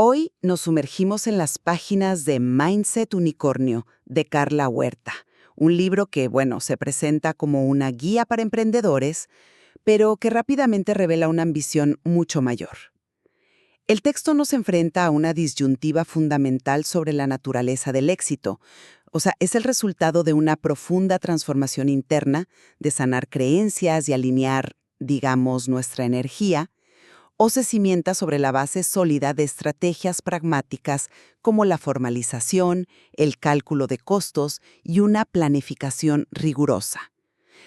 Hoy nos sumergimos en las páginas de Mindset Unicornio de Carla Huerta, un libro que, se presenta como una guía para emprendedores, pero que rápidamente revela una ambición mucho mayor. El texto nos enfrenta a una disyuntiva fundamental sobre la naturaleza del éxito. Es el resultado de una profunda transformación interna, de sanar creencias y alinear, digamos, nuestra energía, o se cimienta sobre la base sólida de estrategias pragmáticas como la formalización, el cálculo de costos y una planificación rigurosa.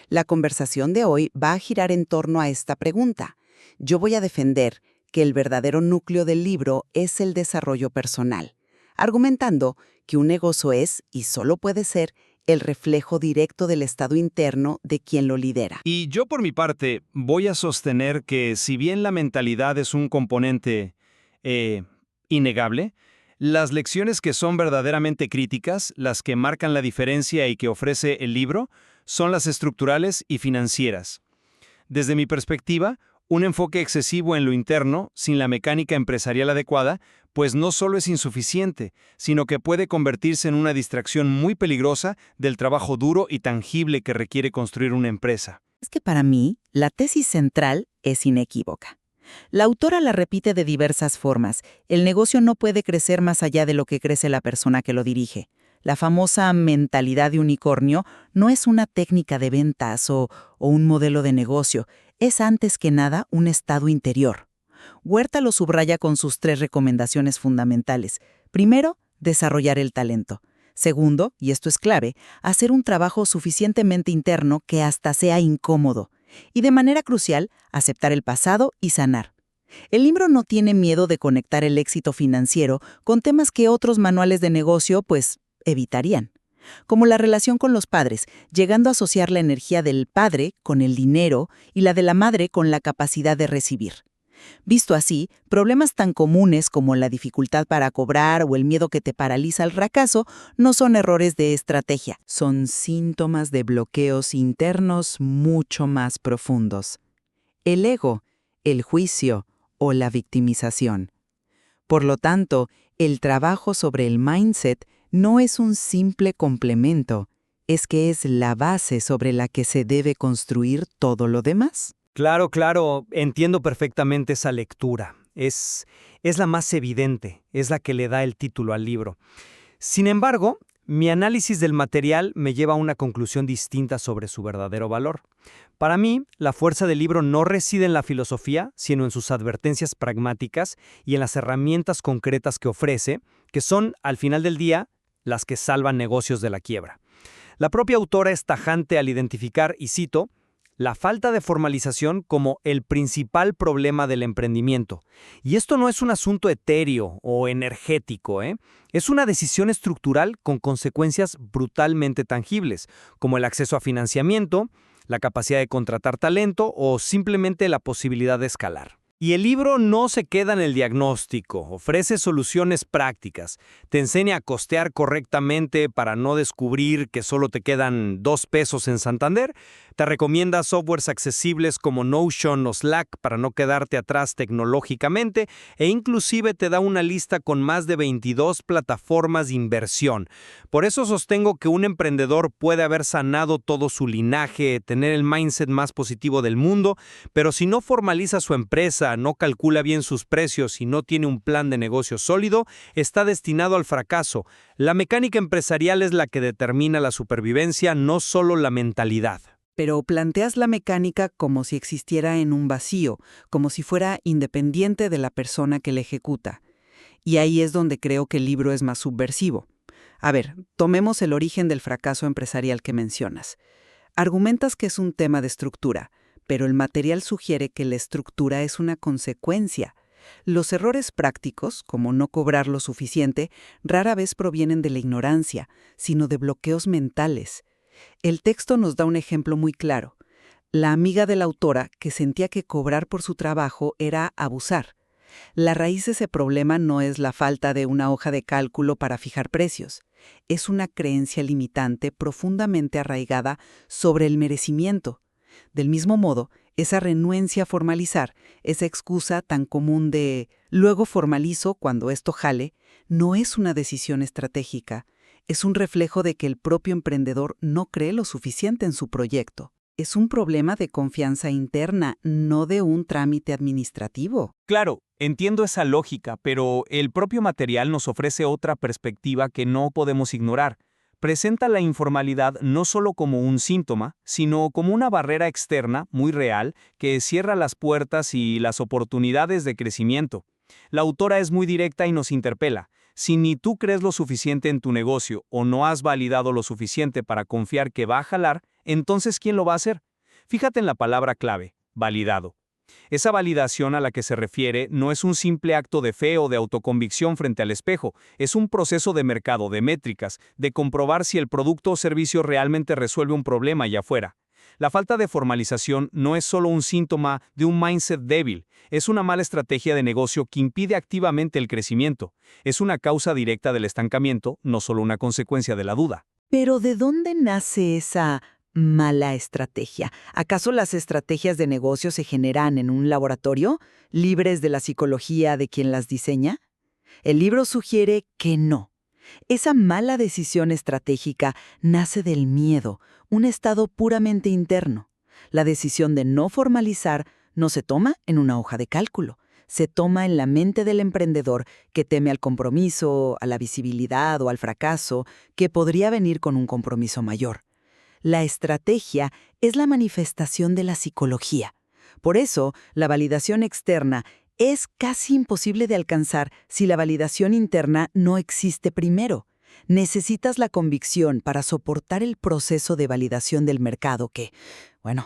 La conversación de hoy va a girar en torno a esta pregunta. Yo voy a defender que el verdadero núcleo del libro es el desarrollo personal, argumentando que un negocio es, y solo puede ser, el reflejo directo del estado interno de quien lo lidera. Y yo por mi parte voy a sostener que si bien la mentalidad es un componente innegable, las lecciones que son verdaderamente críticas, las que marcan la diferencia y que ofrece el libro, son las estructurales y financieras. Desde mi perspectiva, un enfoque excesivo en lo interno, sin la mecánica empresarial adecuada, pues no solo es insuficiente, sino que puede convertirse en una distracción muy peligrosa del trabajo duro y tangible que requiere construir una empresa. Es que para mí, la tesis central es inequívoca. La autora la repite de diversas formas. El negocio no puede crecer más allá de lo que crece la persona que lo dirige. La famosa mentalidad de unicornio no es una técnica de ventas o un modelo de negocio. Es antes que nada un estado interior. Huerta lo subraya con sus 3 recomendaciones fundamentales. Primero, desarrollar el talento. Segundo, y esto es clave, hacer un trabajo suficientemente interno que hasta sea incómodo. Y de manera crucial, aceptar el pasado y sanar. El libro no tiene miedo de conectar el éxito financiero con temas que otros manuales de negocio, evitarían. Como la relación con los padres, llegando a asociar la energía del padre con el dinero y la de la madre con la capacidad de recibir. Visto así, problemas tan comunes como la dificultad para cobrar o el miedo que te paraliza al fracaso no son errores de estrategia, son síntomas de bloqueos internos mucho más profundos. El ego, el juicio o la victimización. Por lo tanto, el trabajo sobre el mindset no es un simple complemento, es que es la base sobre la que se debe construir todo lo demás. Claro, entiendo perfectamente esa lectura. Es la más evidente, es la que le da el título al libro. Sin embargo, mi análisis del material me lleva a una conclusión distinta sobre su verdadero valor. Para mí, la fuerza del libro no reside en la filosofía, sino en sus advertencias pragmáticas y en las herramientas concretas que ofrece, que son, al final del día, las que salvan negocios de la quiebra. La propia autora es tajante al identificar, y cito, la falta de formalización como el principal problema del emprendimiento. Y esto no es un asunto etéreo o energético, Es una decisión estructural con consecuencias brutalmente tangibles, como el acceso a financiamiento, la capacidad de contratar talento o simplemente la posibilidad de escalar. Y el libro no se queda en el diagnóstico, ofrece soluciones prácticas, te enseña a costear correctamente para no descubrir que solo te quedan 2 pesos en Santander, te recomienda softwares accesibles como Notion o Slack para no quedarte atrás tecnológicamente e inclusive te da una lista con más de 22 plataformas de inversión. Por eso sostengo que un emprendedor puede haber sanado todo su linaje, tener el mindset más positivo del mundo, pero si no formaliza su empresa, no calcula bien sus precios y no tiene un plan de negocio sólido, está destinado al fracaso. La mecánica empresarial es la que determina la supervivencia, no solo la mentalidad. Pero planteas la mecánica como si existiera en un vacío, como si fuera independiente de la persona que la ejecuta. Y ahí es donde creo que el libro es más subversivo. A ver, tomemos el origen del fracaso empresarial que mencionas. Argumentas que es un tema de estructura, pero el material sugiere que la estructura es una consecuencia. Los errores prácticos, como no cobrar lo suficiente, rara vez provienen de la ignorancia, sino de bloqueos mentales. El texto nos da un ejemplo muy claro. La amiga de la autora que sentía que cobrar por su trabajo era abusar. La raíz de ese problema no es la falta de una hoja de cálculo para fijar precios. Es una creencia limitante profundamente arraigada sobre el merecimiento. Del mismo modo, esa renuencia a formalizar, esa excusa tan común de Luego formalizo cuando esto jale, no es una decisión estratégica, es un reflejo de que el propio emprendedor no cree lo suficiente en su proyecto. Es un problema de confianza interna, no de un trámite administrativo. Claro, entiendo esa lógica, pero el propio material nos ofrece otra perspectiva que no podemos ignorar. Presenta la informalidad no solo como un síntoma, sino como una barrera externa muy real que cierra las puertas y las oportunidades de crecimiento. La autora es muy directa y nos interpela. Si ni tú crees lo suficiente en tu negocio o no has validado lo suficiente para confiar que va a jalar, entonces ¿quién lo va a hacer? Fíjate en la palabra clave, validado. Esa validación a la que se refiere no es un simple acto de fe o de autoconvicción frente al espejo, es un proceso de mercado, de métricas, de comprobar si el producto o servicio realmente resuelve un problema allá afuera. La falta de formalización no es solo un síntoma de un mindset débil, es una mala estrategia de negocio que impide activamente el crecimiento. Es una causa directa del estancamiento, no solo una consecuencia de la duda. Pero ¿de dónde nace esa mala estrategia? ¿Acaso las estrategias de negocio se generan en un laboratorio, libres de la psicología de quien las diseña? El libro sugiere que no. Esa mala decisión estratégica nace del miedo, un estado puramente interno. La decisión de no formalizar no se toma en una hoja de cálculo, se toma en la mente del emprendedor que teme al compromiso, a la visibilidad o al fracaso, que podría venir con un compromiso mayor. La estrategia es la manifestación de la psicología. Por eso, la validación externa es casi imposible de alcanzar si la validación interna no existe primero. Necesitas la convicción para soportar el proceso de validación del mercado que,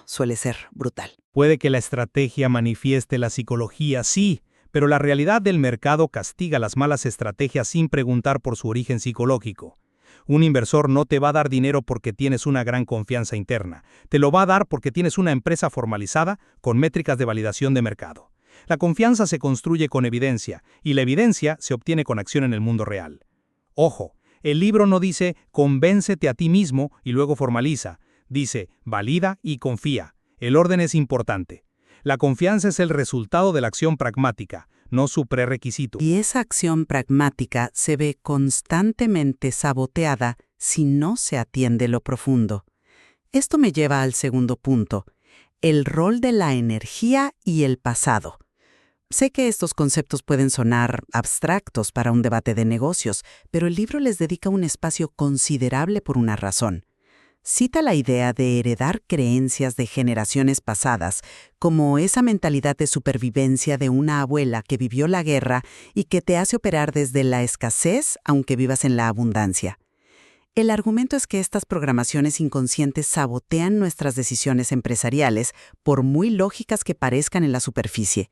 suele ser brutal. Puede que la estrategia manifieste la psicología, sí, pero la realidad del mercado castiga las malas estrategias sin preguntar por su origen psicológico. Un inversor no te va a dar dinero porque tienes una gran confianza interna. Te lo va a dar porque tienes una empresa formalizada con métricas de validación de mercado. La confianza se construye con evidencia, y la evidencia se obtiene con acción en el mundo real. Ojo, el libro no dice convéncete a ti mismo y luego formaliza. Dice valida y confía. El orden es importante. La confianza es el resultado de la acción pragmática, no su prerequisito. Y esa acción pragmática se ve constantemente saboteada si no se atiende lo profundo. Esto me lleva al segundo punto, el rol de la energía y el pasado. Sé que estos conceptos pueden sonar abstractos para un debate de negocios, pero el libro les dedica un espacio considerable por una razón. Cita la idea de heredar creencias de generaciones pasadas, como esa mentalidad de supervivencia de una abuela que vivió la guerra y que te hace operar desde la escasez aunque vivas en la abundancia. El argumento es que estas programaciones inconscientes sabotean nuestras decisiones empresariales, por muy lógicas que parezcan en la superficie.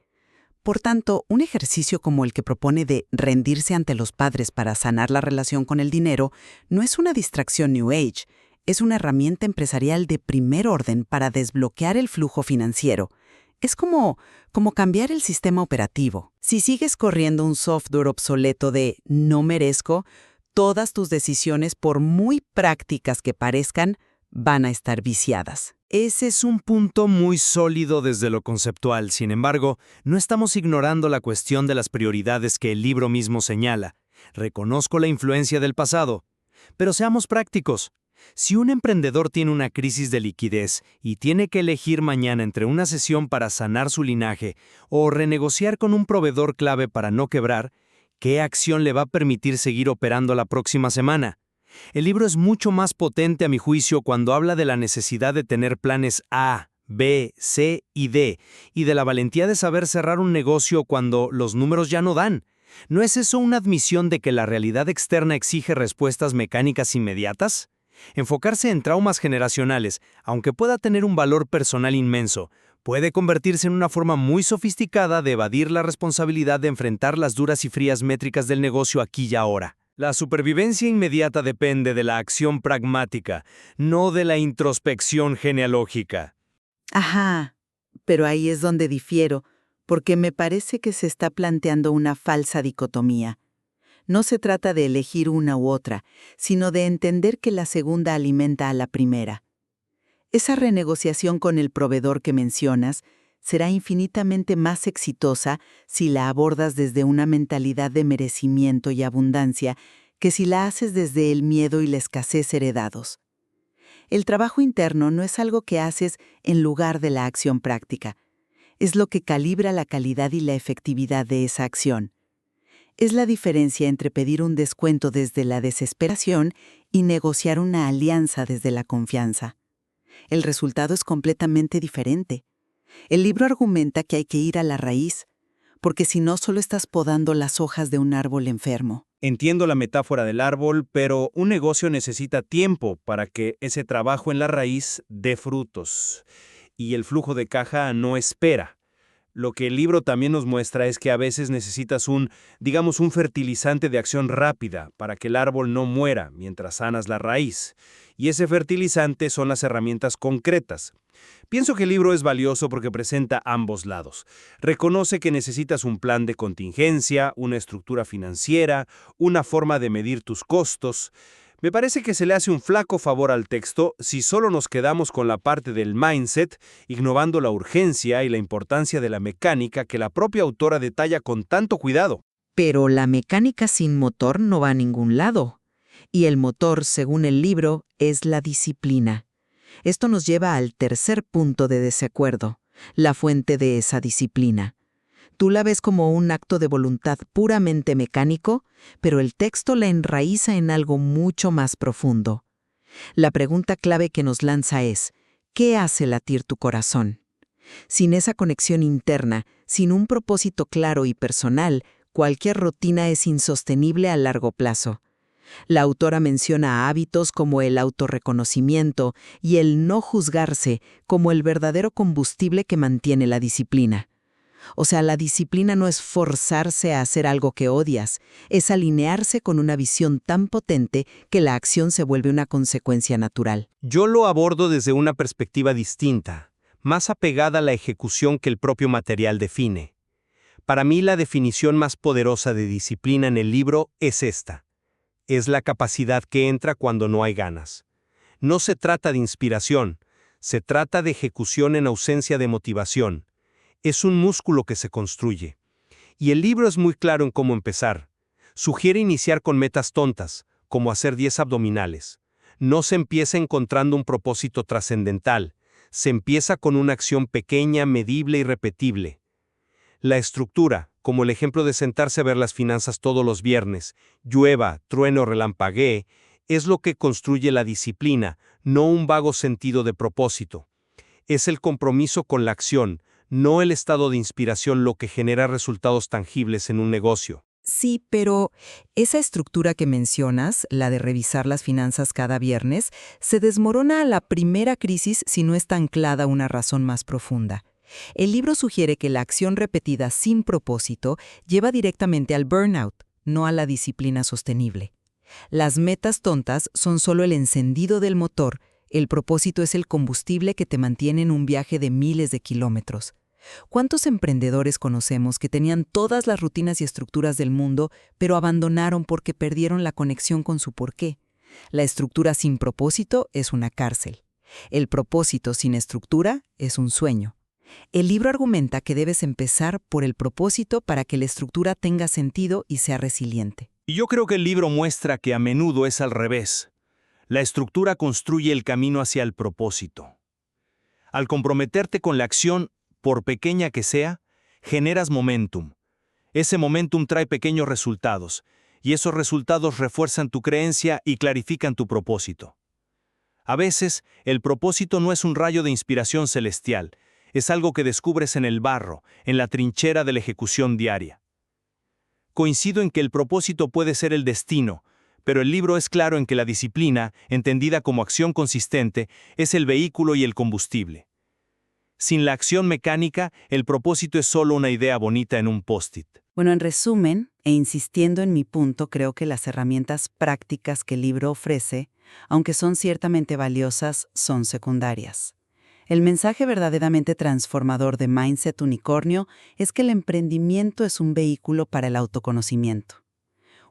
Por tanto, un ejercicio como el que propone de rendirse ante los padres para sanar la relación con el dinero no es una distracción New Age, es una herramienta empresarial de primer orden para desbloquear el flujo financiero. Es como cambiar el sistema operativo. Si sigues corriendo un software obsoleto de no merezco, todas tus decisiones, por muy prácticas que parezcan, van a estar viciadas. Ese es un punto muy sólido desde lo conceptual. Sin embargo, no estamos ignorando la cuestión de las prioridades que el libro mismo señala. Reconozco la influencia del pasado. Pero seamos prácticos. Si un emprendedor tiene una crisis de liquidez y tiene que elegir mañana entre una sesión para sanar su linaje o renegociar con un proveedor clave para no quebrar, ¿qué acción le va a permitir seguir operando la próxima semana? El libro es mucho más potente a mi juicio cuando habla de la necesidad de tener planes A, B, C y D, y de la valentía de saber cerrar un negocio cuando los números ya no dan. ¿No es eso una admisión de que la realidad externa exige respuestas mecánicas inmediatas? Enfocarse en traumas generacionales, aunque pueda tener un valor personal inmenso, puede convertirse en una forma muy sofisticada de evadir la responsabilidad de enfrentar las duras y frías métricas del negocio aquí y ahora. La supervivencia inmediata depende de la acción pragmática, no de la introspección genealógica. Ajá, pero ahí es donde difiero, porque me parece que se está planteando una falsa dicotomía. No se trata de elegir una u otra, sino de entender que la segunda alimenta a la primera. Esa renegociación con el proveedor que mencionas será infinitamente más exitosa si la abordas desde una mentalidad de merecimiento y abundancia que si la haces desde el miedo y la escasez heredados. El trabajo interno no es algo que haces en lugar de la acción práctica. Es lo que calibra la calidad y la efectividad de esa acción. Es la diferencia entre pedir un descuento desde la desesperación y negociar una alianza desde la confianza. El resultado es completamente diferente. El libro argumenta que hay que ir a la raíz, porque si no solo estás podando las hojas de un árbol enfermo. Entiendo la metáfora del árbol, pero un negocio necesita tiempo para que ese trabajo en la raíz dé frutos. Y el flujo de caja no espera. Lo que el libro también nos muestra es que a veces necesitas un fertilizante de acción rápida para que el árbol no muera mientras sanas la raíz. Y ese fertilizante son las herramientas concretas. Pienso que el libro es valioso porque presenta ambos lados. Reconoce que necesitas un plan de contingencia, una estructura financiera, una forma de medir tus costos. Me parece que se le hace un flaco favor al texto si solo nos quedamos con la parte del mindset, ignorando la urgencia y la importancia de la mecánica que la propia autora detalla con tanto cuidado. Pero la mecánica sin motor no va a ningún lado. Y el motor, según el libro, es la disciplina. Esto nos lleva al tercer punto de desacuerdo, la fuente de esa disciplina. Tú la ves como un acto de voluntad puramente mecánico, pero el texto la enraiza en algo mucho más profundo. La pregunta clave que nos lanza es, ¿qué hace latir tu corazón? Sin esa conexión interna, sin un propósito claro y personal, cualquier rutina es insostenible a largo plazo. La autora menciona hábitos como el autorreconocimiento y el no juzgarse como el verdadero combustible que mantiene la disciplina. O sea, la disciplina no es forzarse a hacer algo que odias, es alinearse con una visión tan potente que la acción se vuelve una consecuencia natural. Yo lo abordo desde una perspectiva distinta, más apegada a la ejecución que el propio material define. Para mí, la definición más poderosa de disciplina en el libro es esta. Es la capacidad que entra cuando no hay ganas. No se trata de inspiración, se trata de ejecución en ausencia de motivación. Es un músculo que se construye. Y el libro es muy claro en cómo empezar. Sugiere iniciar con metas tontas, como hacer 10 abdominales. No se empieza encontrando un propósito trascendental. Se empieza con una acción pequeña, medible y repetible. La estructura, como el ejemplo de sentarse a ver las finanzas todos los viernes, llueva, truene o relampaguee, es lo que construye la disciplina, no un vago sentido de propósito. Es el compromiso con la acción, no el estado de inspiración lo que genera resultados tangibles en un negocio. Sí, pero esa estructura que mencionas, la de revisar las finanzas cada viernes, se desmorona a la primera crisis si no está anclada a una razón más profunda. El libro sugiere que la acción repetida sin propósito lleva directamente al burnout, no a la disciplina sostenible. Las metas tontas son solo el encendido del motor, el propósito es el combustible que te mantiene en un viaje de miles de kilómetros. ¿Cuántos emprendedores conocemos que tenían todas las rutinas y estructuras del mundo, pero abandonaron porque perdieron la conexión con su porqué? La estructura sin propósito es una cárcel. El propósito sin estructura es un sueño. El libro argumenta que debes empezar por el propósito para que la estructura tenga sentido y sea resiliente. Y yo creo que el libro muestra que a menudo es al revés. La estructura construye el camino hacia el propósito. Al comprometerte con la acción, por pequeña que sea, generas momentum. Ese momentum trae pequeños resultados, y esos resultados refuerzan tu creencia y clarifican tu propósito. A veces, el propósito no es un rayo de inspiración celestial, es algo que descubres en el barro, en la trinchera de la ejecución diaria. Coincido en que el propósito puede ser el destino, pero el libro es claro en que la disciplina, entendida como acción consistente, es el vehículo y el combustible. Sin la acción mecánica, el propósito es solo una idea bonita en un post-it. Bueno, en resumen, e insistiendo en mi punto, creo que las herramientas prácticas que el libro ofrece, aunque son ciertamente valiosas, son secundarias. El mensaje verdaderamente transformador de Mindset Unicornio es que el emprendimiento es un vehículo para el autoconocimiento.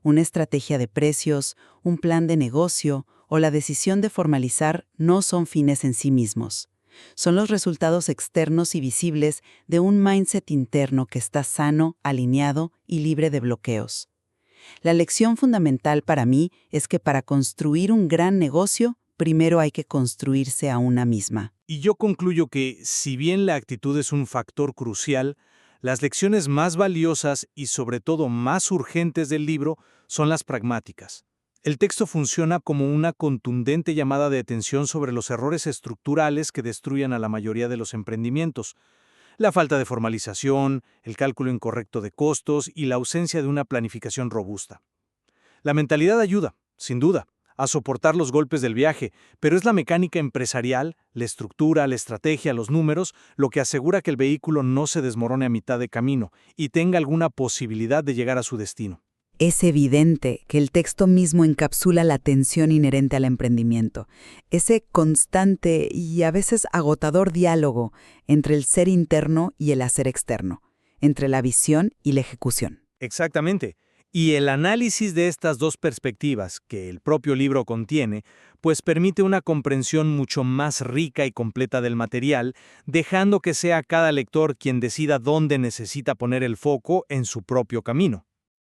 Una estrategia de precios, un plan de negocio o la decisión de formalizar no son fines en sí mismos. Son los resultados externos y visibles de un mindset interno que está sano, alineado y libre de bloqueos. La lección fundamental para mí es que para construir un gran negocio, primero hay que construirse a una misma. Y yo concluyo que, si bien la actitud es un factor crucial, las lecciones más valiosas y sobre todo más urgentes del libro son las pragmáticas. El texto funciona como una contundente llamada de atención sobre los errores estructurales que destruyen a la mayoría de los emprendimientos. La falta de formalización, el cálculo incorrecto de costos y la ausencia de una planificación robusta. La mentalidad ayuda, sin duda, a soportar los golpes del viaje, pero es la mecánica empresarial, la estructura, la estrategia, los números, lo que asegura que el vehículo no se desmorone a mitad de camino y tenga alguna posibilidad de llegar a su destino. Es evidente que el texto mismo encapsula la tensión inherente al emprendimiento, ese constante y a veces agotador diálogo entre el ser interno y el hacer externo, entre la visión y la ejecución. Exactamente. Y el análisis de estas dos perspectivas que el propio libro contiene, pues permite una comprensión mucho más rica y completa del material, dejando que sea cada lector quien decida dónde necesita poner el foco en su propio camino.